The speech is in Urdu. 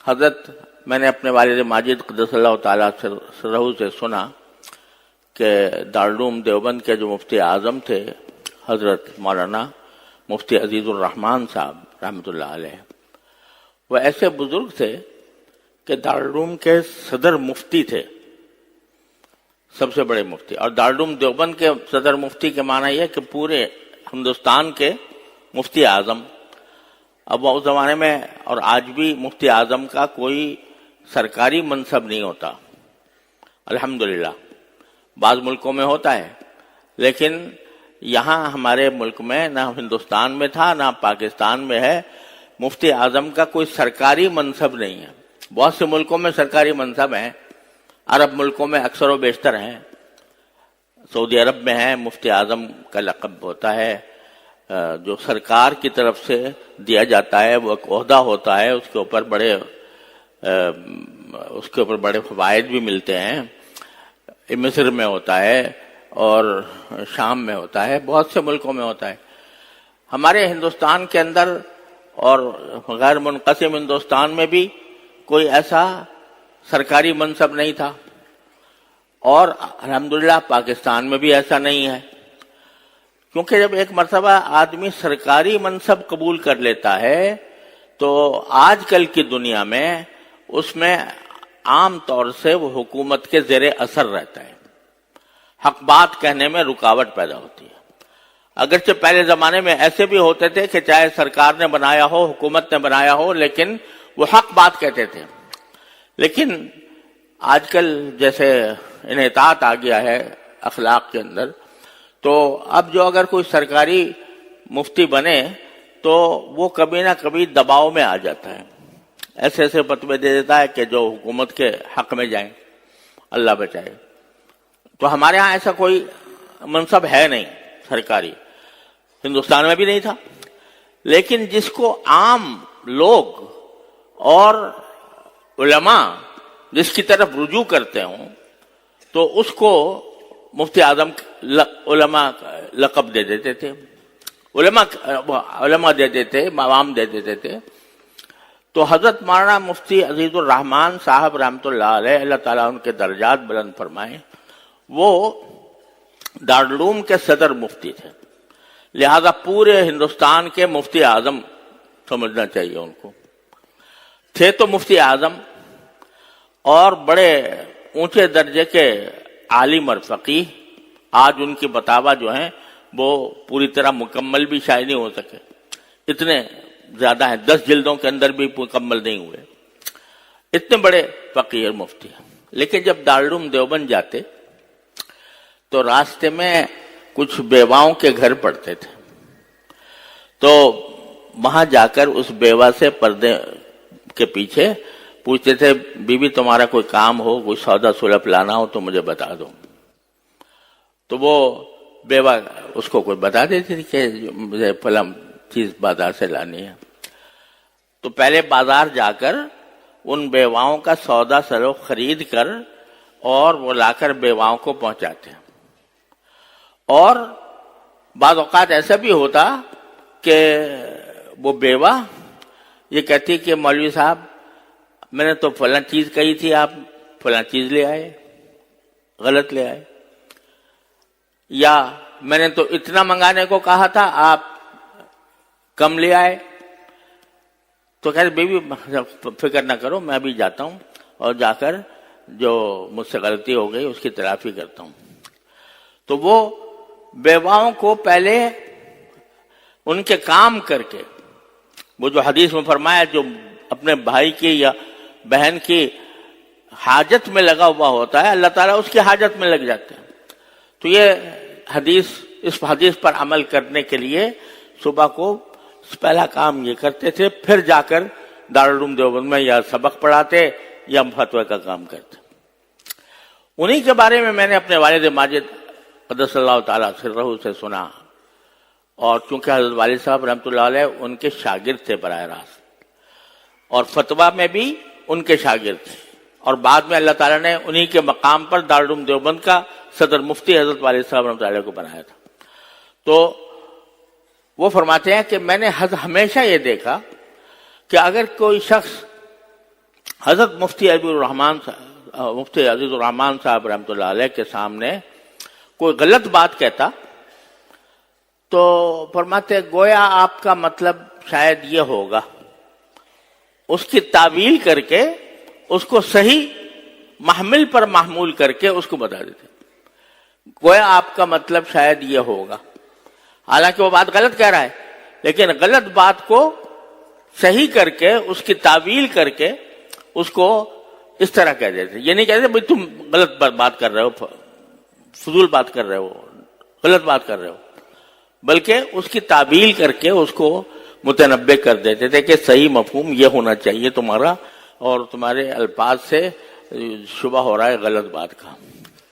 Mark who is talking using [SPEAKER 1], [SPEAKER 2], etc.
[SPEAKER 1] حضرت میں نے اپنے والد ماجد قدس اللہ تعالیٰ سرہ سے سنا کہ دارالعلوم دیوبند کے جو مفتی اعظم تھے حضرت مولانا مفتی عزیز الرحمان صاحب رحمۃ اللہ علیہ، وہ ایسے بزرگ تھے کہ دارالعلوم کے صدر مفتی تھے، سب سے بڑے مفتی. اور دارالعلوم دیوبند کے صدر مفتی کے معنی یہ کہ پورے ہندوستان کے مفتی اعظم. اب اس زمانے میں اور آج بھی مفتی اعظم کا کوئی سرکاری منصب نہیں ہوتا، الحمدللہ. بعض ملکوں میں ہوتا ہے، لیکن یہاں ہمارے ملک میں نہ ہندوستان میں تھا نہ پاکستان میں ہے. مفتی اعظم کا کوئی سرکاری منصب نہیں ہے. بہت سے ملکوں میں سرکاری منصب ہیں، عرب ملکوں میں اکثر و بیشتر ہیں. سعودی عرب میں ہے، مفتی اعظم کا لقب ہوتا ہے جو سرکار کی طرف سے دیا جاتا ہے، وہ ایک عہدہ ہوتا ہے، اس کے اوپر بڑے فوائد بھی ملتے ہیں. مصر میں ہوتا ہے اور شام میں ہوتا ہے، بہت سے ملکوں میں ہوتا ہے. ہمارے ہندوستان کے اندر اور غیر منقسم ہندوستان میں بھی کوئی ایسا سرکاری منصب نہیں تھا، اور الحمدللہ پاکستان میں بھی ایسا نہیں ہے. کیونکہ جب ایک مرتبہ آدمی سرکاری منصب قبول کر لیتا ہے تو آج کل کی دنیا میں اس میں عام طور سے وہ حکومت کے زیر اثر رہتا ہے، حق بات کہنے میں رکاوٹ پیدا ہوتی ہے. اگرچہ پہلے زمانے میں ایسے بھی ہوتے تھے کہ چاہے سرکار نے بنایا ہو، حکومت نے بنایا ہو، لیکن وہ حق بات کہتے تھے. لیکن آج کل جیسے انحطاط آ گیا ہے اخلاق کے اندر، تو اب جو اگر کوئی سرکاری مفتی بنے تو وہ کبھی نہ کبھی دباؤ میں آ جاتا ہے، ایسے ایسے فتوے دے دیتا ہے کہ جو حکومت کے حق میں جائیں، اللہ بچائے. تو ہمارے ہاں ایسا کوئی منصب ہے نہیں سرکاری، ہندوستان میں بھی نہیں تھا. لیکن جس کو عام لوگ اور علماء جس کی طرف رجوع کرتے ہوں تو اس کو مفتی اعظم علماء لقب دے دیتے تھے، علماء دے دیتے، عوام دے دیتے تھے. تو حضرت مولانا مفتی عزیز الرحمان صاحب رحمۃ اللہ علیہ، اللہ تعالیٰ ان کے درجات بلند فرمائیں، وہ دارالعلوم کے صدر مفتی تھے. لہذا پورے ہندوستان کے مفتی اعظم سمجھنا چاہیے ان کو. تھے تو مفتی اعظم اور بڑے اونچے درجے کے عالم اور فقیہ. آج ان کی فتاوی جو ہیں وہ پوری طرح مکمل بھی شائع نہیں ہو سکے، اتنے زیادہ ہیں، 10 جلدوں کے اندر بھی مکمل نہیں ہوئے، اتنے بڑے فقیہ اور مفتی. لیکن جب دارالعلوم دیوبند جاتے تو راستے میں کچھ بیواؤں کے گھر پڑتے تھے، تو وہاں جا کر اس بیوہ سے پردے کے پیچھے پوچھتے تھے، بیوی تمہارا کوئی کام ہو، کوئی سودا سلپ لانا ہو تو مجھے بتا دو. تو وہ بیوہ اس کو کوئی بتا دیتی تھی کہ مجھے فلاں چیز بازار سے لانی ہے. تو پہلے بازار جا کر ان بیواؤں کا سودا سلوک خرید کر اور وہ لا کر بیواؤں کو پہنچاتے ہیں. اور بعض اوقات ایسا بھی ہوتا کہ وہ بیوہ یہ کہتی کہ مولوی صاحب میں نے تو فلاں چیز کہی تھی، آپ فلاں چیز لے آئے، غلط لے آئے، یا میں نے تو اتنا منگانے کو کہا تھا آپ کم لے آئے. تو کہتے بیوی فکر نہ کرو، میں ابھی جاتا ہوں اور جا کر جو مجھ سے غلطی ہو گئی اس کی تلافی کرتا ہوں. تو وہ بیواؤں کو پہلے ان کے کام کر کے، وہ جو حدیث میں فرمایا جو اپنے بھائی کی یا بہن کی حاجت میں لگا ہوا ہوتا ہے اللہ تعالیٰ اس کی حاجت میں لگ جاتے ہیں. تو یہ اس حدیث پر عمل کرنے کے لیے صبح کو پہلا کام یہ کرتے تھے، پھر جا کر دارالعلوم دیوبند میں یا سبق پڑھاتے یا فتوی کا کام کرتے. انہی کے بارے میں میں نے اپنے والد ماجد قدس اللہ تعالیٰ سرہ سے سنا، اور چونکہ حضرت والد صاحب رحمۃ اللہ علیہ ان کے شاگرد تھے براہ راست، اور فتویٰ میں بھی ان کے شاگرد تھے، اور بعد میں اللہ تعالیٰ نے انہی کے مقام پر دارالعلوم دیوبند کا صدر مفتی حضرت والد صاحب رحمۃ اللہ علیہ کو بنایا تھا. تو وہ فرماتے ہیں کہ میں نے ہمیشہ یہ دیکھا کہ اگر کوئی شخص حضرت مفتی عزیز الرحمان صاحب رحمۃ اللہ علیہ کے سامنے کوئی غلط بات کہتا تو فرماتے گویا آپ کا مطلب شاید یہ ہوگا، اس کی تعویل کر کے اس کو صحیح محمل پر محمول کر کے اس کو بتا دیتے، گویا آپ کا مطلب شاید یہ ہوگا، حالانکہ وہ بات غلط کہہ رہا ہے، لیکن غلط بات کو صحیح کر کے اس کی تعویل کر کے اس کو اس طرح کہہ دیتے. یہ نہیں کہتے بھائی تم غلط بات کر رہے ہو، فضول بات کر رہے ہو، غلط بات کر رہے ہو، بلکہ اس کی تعویل کر کے اس کو متنبع کر دیتے تھے کہ صحیح مفہوم یہ ہونا چاہیے تمہارا، اور تمہارے الفاظ سے شبہ ہو رہا ہے غلط بات کا.